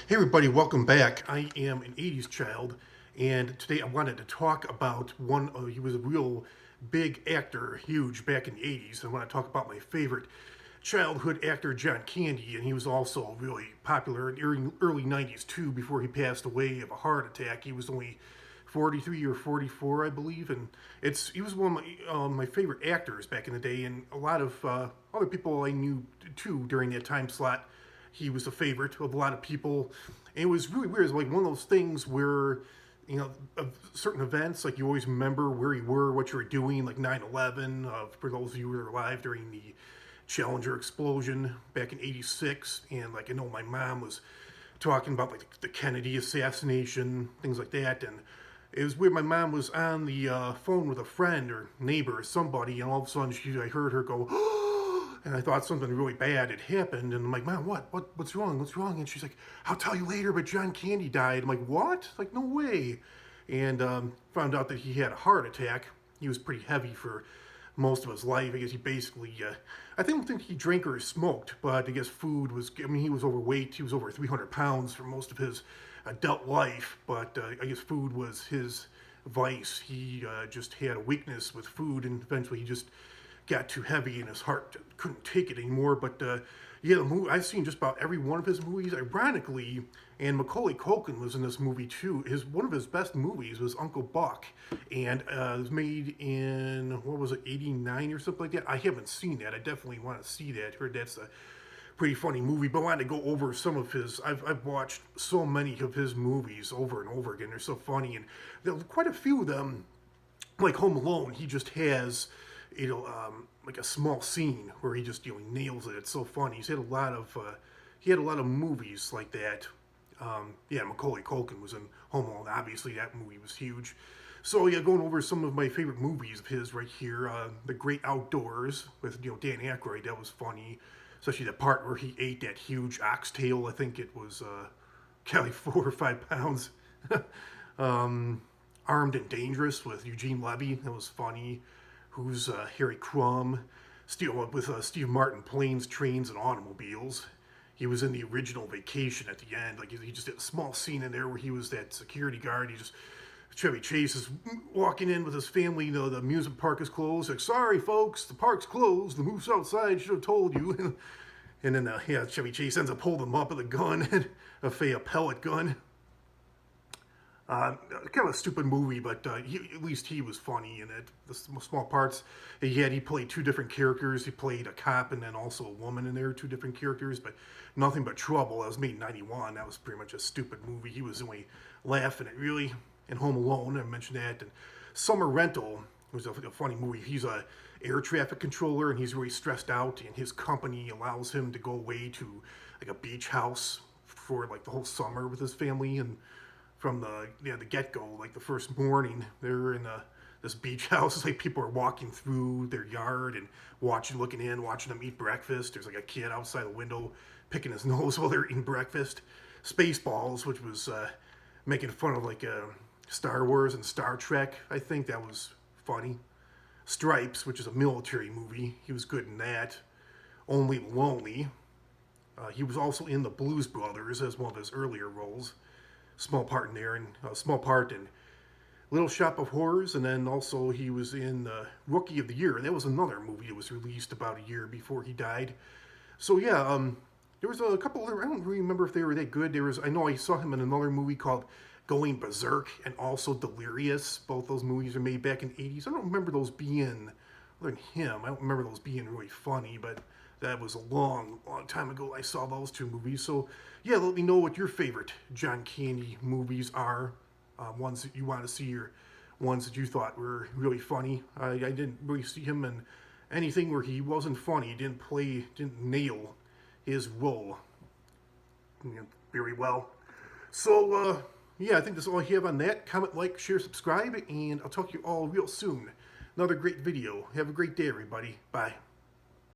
Hey everybody, welcome back. I am an 80s child, and today I wanted to talk about he was a real big actor, huge back in the 80s. I want to talk about my favorite childhood actor, John Candy, and he was also really popular in the early 90s too, before he passed away of a heart attack. He was only 43 or 44, I believe, and he was one of my favorite actors back in the day, and a lot of other people I knew too during that time slot. He was a favorite of a lot of people, and it was really weird. It's like one of those things where, of certain events, like you always remember where you were, what you were doing, like 9/11. For those of you who were alive during the Challenger explosion back in '86, and like I know my mom was talking about like the Kennedy assassination, things like that, and it was weird. My mom was on the phone with a friend or neighbor or somebody, and all of a sudden I heard her go, and I thought something really bad had happened. And I'm like, Mom, what's wrong? What's wrong? And she's like, I'll tell you later, but John Candy died. I'm like, what? Like, no way. And found out that he had a heart attack. He was pretty heavy for most of his life. I guess he basically, I don't think he drank or smoked, but I guess food was, I mean, he was overweight. He was over 300 pounds for most of his adult life, but I guess food was his vice. He just had a weakness with food, and eventually he just got too heavy and his heart couldn't take it anymore. But yeah, the movie, I've seen just about every one of his movies, ironically, and Macaulay Culkin was in this movie too. One of his best movies was Uncle Buck, and it was made in, what was it, '89 or something like that. I haven't seen that. I definitely want to see that. Heard that's a pretty funny movie, but I wanted to go over some of his. I've watched so many of his movies over and over again. They're so funny, and there are quite a few of them, like Home Alone. He just has, like a small scene where he just nails it. It's so funny. He had a lot of movies like that. Yeah, Macaulay Culkin was in Home Alone. Obviously, that movie was huge. So yeah, going over some of my favorite movies of his right here. The Great Outdoors with Dan Aykroyd. That was funny, especially the part where he ate that huge oxtail. I think it was Kelly 4 or 5 pounds. Armed and Dangerous with Eugene Levy. That was funny. Who's Harry Crumb? Steve Martin, Planes, Trains, and Automobiles. He was in the original Vacation at the end. Like he just did a small scene in there where he was that security guard. Chevy Chase is walking in with his family. The amusement park is closed. Like, sorry folks, the park's closed. The moose outside should have told you. And then Chevy Chase ends up holding him up with a gun, a pellet gun. Kind of a stupid movie, but at least he was funny in it. The small parts he played two different characters. He played a cop and then also a woman in there, two different characters. But Nothing But Trouble, that was made in '91. That was pretty much a stupid movie. He was only laughing at really. And Home Alone, I mentioned that. And Summer Rental was a funny movie. He's a air traffic controller, and he's really stressed out. And his company allows him to go away to like a beach house for like the whole summer with his family. And from the get-go, like the first morning, they're in this beach house. It's like people are walking through their yard and looking in, watching them eat breakfast. There's like a kid outside the window picking his nose while they're eating breakfast. Spaceballs, which was making fun of like Star Wars and Star Trek. I think that was funny. Stripes, which is a military movie. He was good in that. Only Lonely. He was also in The Blues Brothers as one of his earlier roles. Small part in there, and small part in Little Shop of Horrors, and then also he was in Rookie of the Year. That was another movie that was released about a year before he died. So yeah, there was a couple other, I don't really remember if they were that good. I know I saw him in another movie called Going Berserk and also Delirious. Both those movies are made back in the '80s. I don't remember those being, other than him, I don't remember those being really funny, but that was a long, long time ago I saw those two movies. So yeah, let me know what your favorite John Candy movies are. Ones that you want to see, or ones that you thought were really funny. I didn't really see him in anything where he wasn't funny. He didn't nail his role very well. So yeah, I think that's all I have on that. Comment, like, share, subscribe, and I'll talk to you all real soon. Another great video. Have a great day, everybody. Bye.